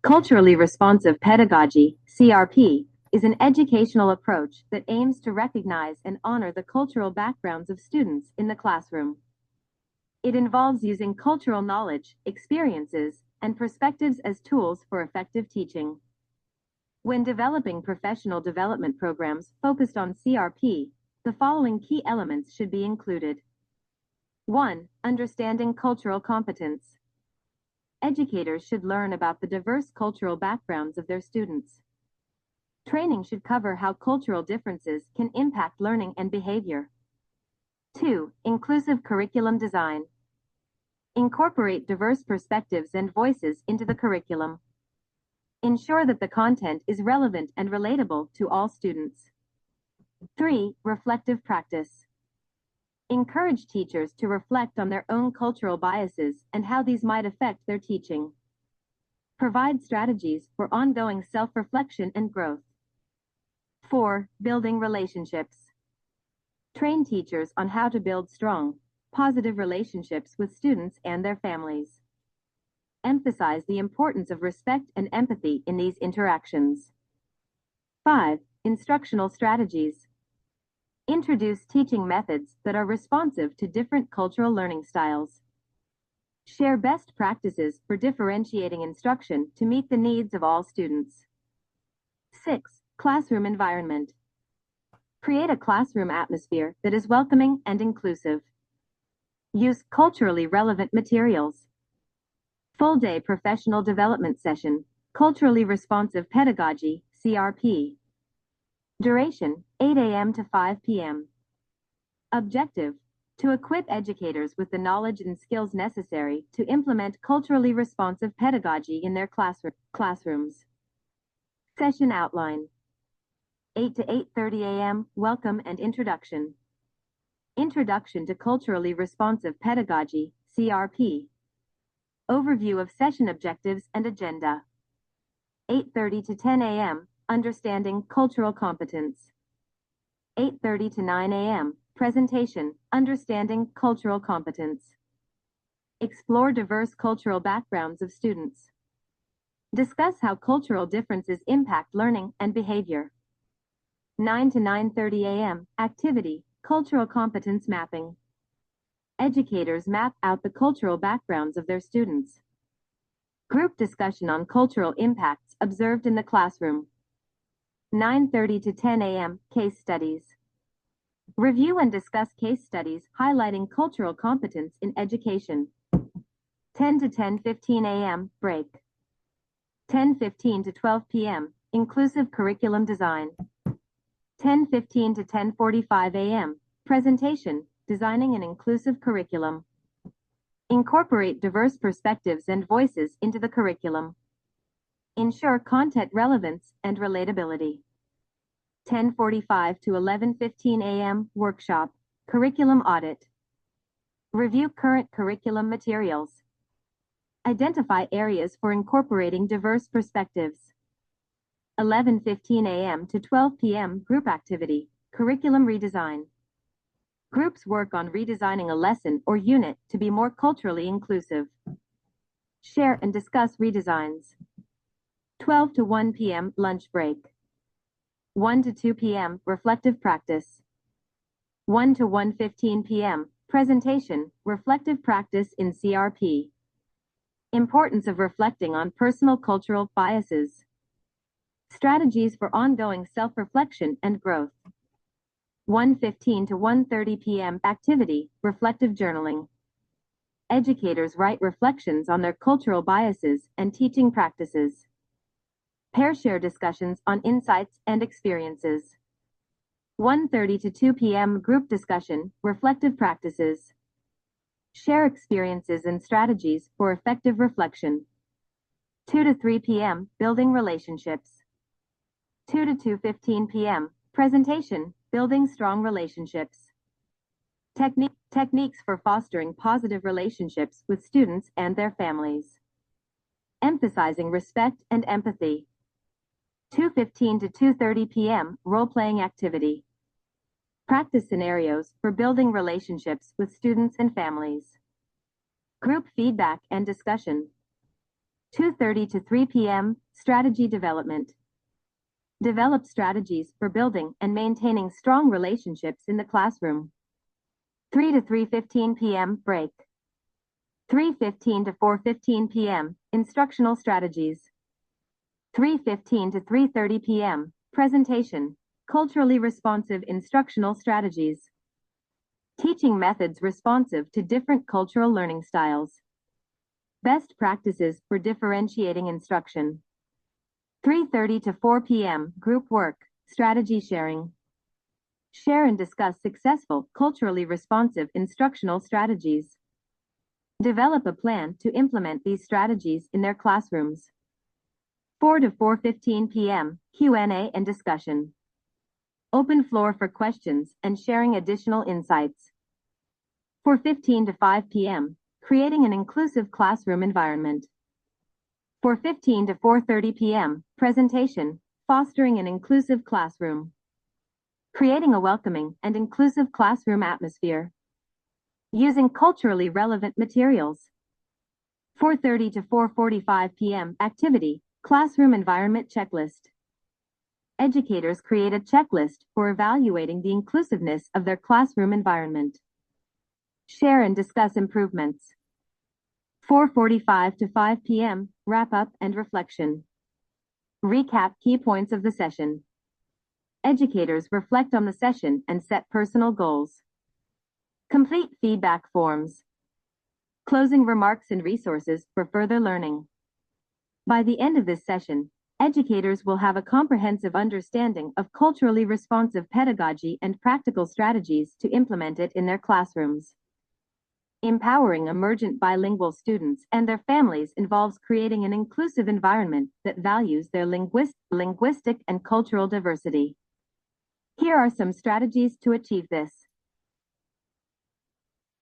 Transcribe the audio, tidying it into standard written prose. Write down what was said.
Culturally responsive pedagogy, CRP, is an educational approach that aims to recognize and honor the cultural backgrounds of students in the classroom. It involves using cultural knowledge, experiences, and perspectives as tools for effective teaching. When developing professional development programs focused on CRP, the following key elements should be included. 1. Understanding cultural competence. Educators should learn about the diverse cultural backgrounds of their students. Training should cover how cultural differences can impact learning and behavior. 2. Inclusive curriculum design. Incorporate diverse perspectives and voices into the curriculum. Ensure that the content is relevant and relatable to all students. 3. Reflective practice. Encourage teachers to reflect on their own cultural biases and how these might affect their teaching. Provide strategies for ongoing self-reflection and growth. 4. Building relationships. Train teachers on how to build strong, positive relationships with students and their families. Emphasize the importance of respect and empathy in these interactions. 5. Instructional strategies. Introduce teaching methods that are responsive to different cultural learning styles. Share best practices for differentiating instruction to meet the needs of all students. 6. Classroom environment. Create a classroom atmosphere that is welcoming and inclusive. Use culturally relevant materials. Full-day professional development session, culturally responsive pedagogy, CRP. Duration, 8 a.m. to 5 p.m. Objective, to equip educators with the knowledge and skills necessary to implement culturally responsive pedagogy in their classrooms. Session outline. 8 to 8:30 a.m., welcome and introduction. Introduction to culturally responsive pedagogy, CRP. Overview of session objectives and agenda. 8:30 to 10 a.m., understanding cultural competence. 8:30 to 9 a.m., presentation, understanding cultural competence. Explore diverse cultural backgrounds of students. Discuss how cultural differences impact learning and behavior. 9 to 9:30 a.m., activity, cultural competence mapping. Educators map out the cultural backgrounds of their students. Group discussion on cultural impacts observed in the classroom. 9:30 to 10 a.m., case studies. Review and discuss case studies highlighting cultural competence in education. 10 to 10:15 a.m., break. 10:15 to 12 p.m., inclusive curriculum design. 10:15 to 10:45 a.m., presentation, designing an inclusive curriculum. Incorporate diverse perspectives and voices into the curriculum. Ensure content relevance and relatability. 10:45 to 11:15 a.m., workshop, curriculum audit. Review current curriculum materials. Identify areas for incorporating diverse perspectives. 11:15 a.m. to 12 p.m., group activity, curriculum redesign. Groups work on redesigning a lesson or unit to be more culturally inclusive. Share and discuss redesigns. 12 to 1 p.m., lunch break. 1 to 2 p.m., reflective practice. 1 to 1:15 p.m., presentation, reflective practice in CRP. Importance of reflecting on personal cultural biases. Strategies for ongoing self-reflection and growth. 1:15 to 1:30 p.m. activity, reflective journaling. Educators write reflections on their cultural biases and teaching practices. Pair share discussions on insights and experiences. 1:30 to 2 p.m. group discussion, reflective practices. Share experiences and strategies for effective reflection. 2 to 3 p.m. building relationships. 2 to 2:15 p.m. presentation, building strong relationships. Techniques for fostering positive relationships with students and their families. Emphasizing respect and empathy. 2:15 to 2:30 p.m. role-playing activity. Practice scenarios for building relationships with students and families. Group feedback and discussion. 2:30 to 3 p.m., strategy development. Develop strategies for building and maintaining strong relationships in the classroom. 3 to 3:15 p.m., break. 3:15 to 4:15 p.m., instructional strategies. 3:15 to 3:30 p.m., presentation, culturally responsive instructional strategies. Teaching methods responsive to different cultural learning styles. Best practices for differentiating instruction. 3:30 to 4 p.m., group work, strategy sharing. Share and discuss successful, culturally responsive instructional strategies. Develop a plan to implement these strategies in their classrooms. 4 to 4:15 p.m., Q&A and discussion. Open floor for questions and sharing additional insights. 4:15 to 5 p.m., creating an inclusive classroom environment. 4:15 to 4:30 p.m., presentation, fostering an inclusive classroom. Creating a welcoming and inclusive classroom atmosphere. Using culturally relevant materials. 4:30 to 4:45 p.m., activity, classroom environment checklist. Educators create a checklist for evaluating the inclusiveness of their classroom environment. Share and discuss improvements. 4:45 to 5 p.m., wrap up and reflection. Recap key points of the session. Educators reflect on the session and set personal goals. Complete feedback forms. Closing remarks and resources for further learning. By the end of this session, educators will have a comprehensive understanding of culturally responsive pedagogy and practical strategies to implement it in their classrooms. Empowering emergent bilingual students and their families involves creating an inclusive environment that values their linguistic and cultural diversity. Here are some strategies to achieve this.